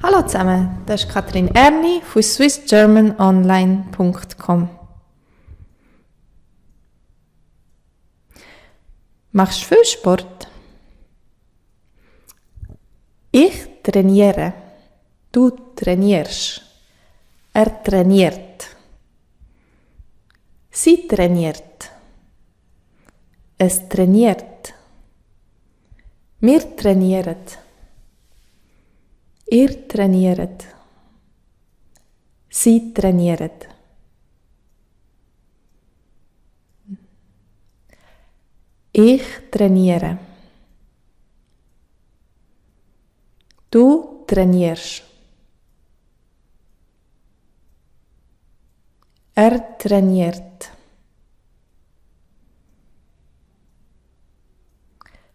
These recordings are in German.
Hallo zusammen, das ist Katrin Erni von swissgermanonline.com. Machst du viel Sport? Ich trainiere. Du trainierst. Er trainiert. Sie trainiert. Es trainiert. Wir trainieren. Ihr trainiert. Sie trainiert. Ich trainiere. Du trainierst. Er trainiert.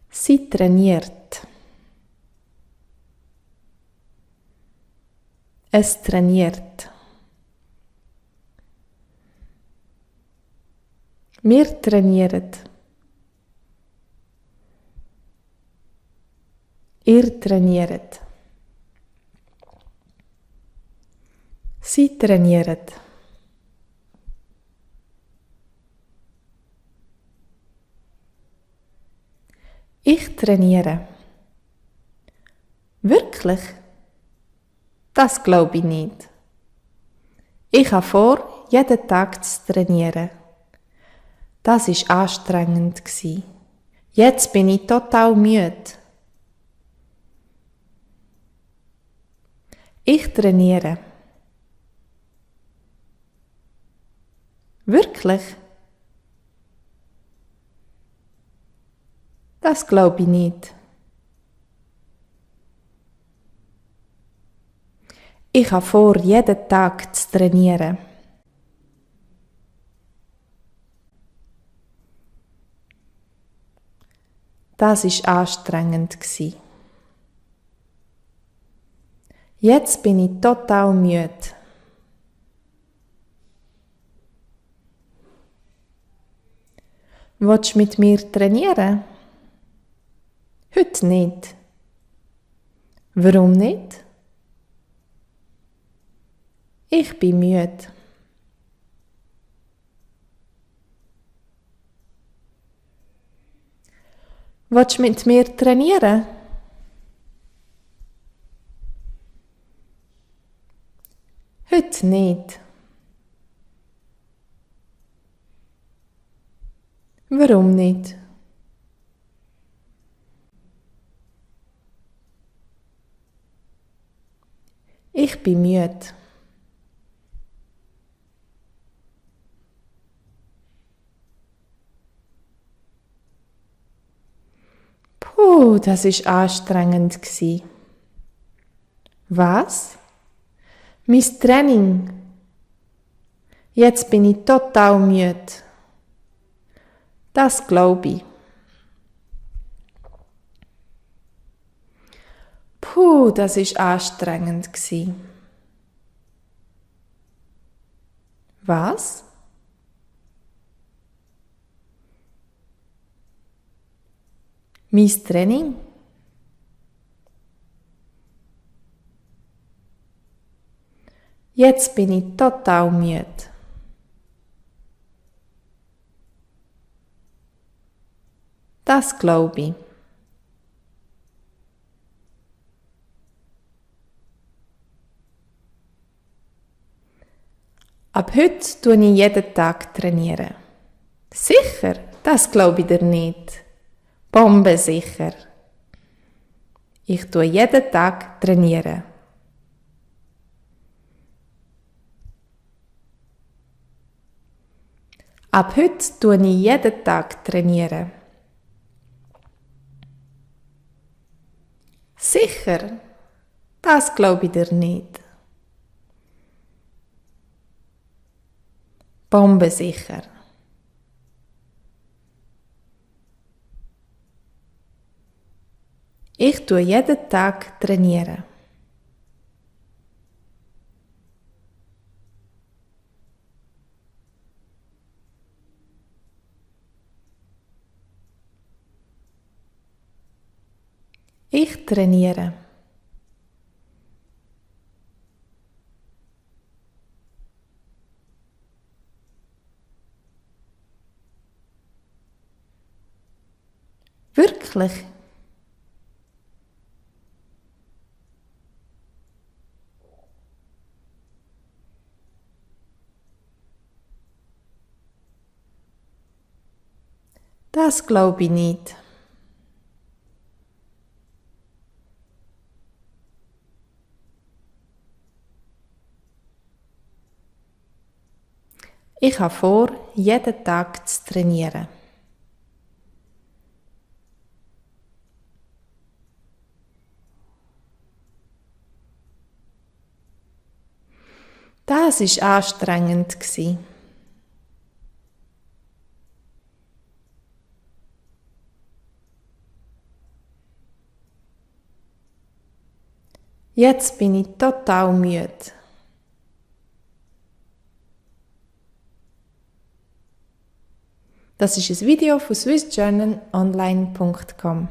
Sie trainiert. Es trainiert. Wir trainieren. Ihr trainiert. Sie trainiert. Ich trainiere. Wirklich? Das glaube ich nicht. Ich habe vor, jeden Tag zu trainieren. Das war anstrengend. Jetzt bin ich total müde. Ich trainiere. Wirklich? Das glaube ich nicht. Ich habe vor, jeden Tag zu trainieren. Das war anstrengend. Jetzt bin ich total müde. Willst du mit mir trainieren? Heute nicht. Warum nicht? Ich bin müde. Willst du mit mir trainieren? Heute nicht. Warum nicht? Ich bin müde. Puh, das war anstrengend. Was? Mein Training. Jetzt bin ich total müde. Das glaube ich. Puh, das war anstrengend. Was? Mein Training? Jetzt bin ich total müde. Das glaube ich. Ab heute tue ich jeden Tag trainieren. Sicher? Das glaube ich dir nicht. Bombensicher. Ich tue jeden Tag trainieren. Ab heute tue ich jeden Tag trainieren. Sicher? Das glaube ich dir nicht. Bombensicher. Ich tue jeden Tag trainieren. Ich trainiere. Wirklich? Das glaube ich nicht. Ich habe vor, jeden Tag zu trainieren. Das war anstrengend. Jetzt bin ich total müde. Das ist ein Video von swissgermanonline.com.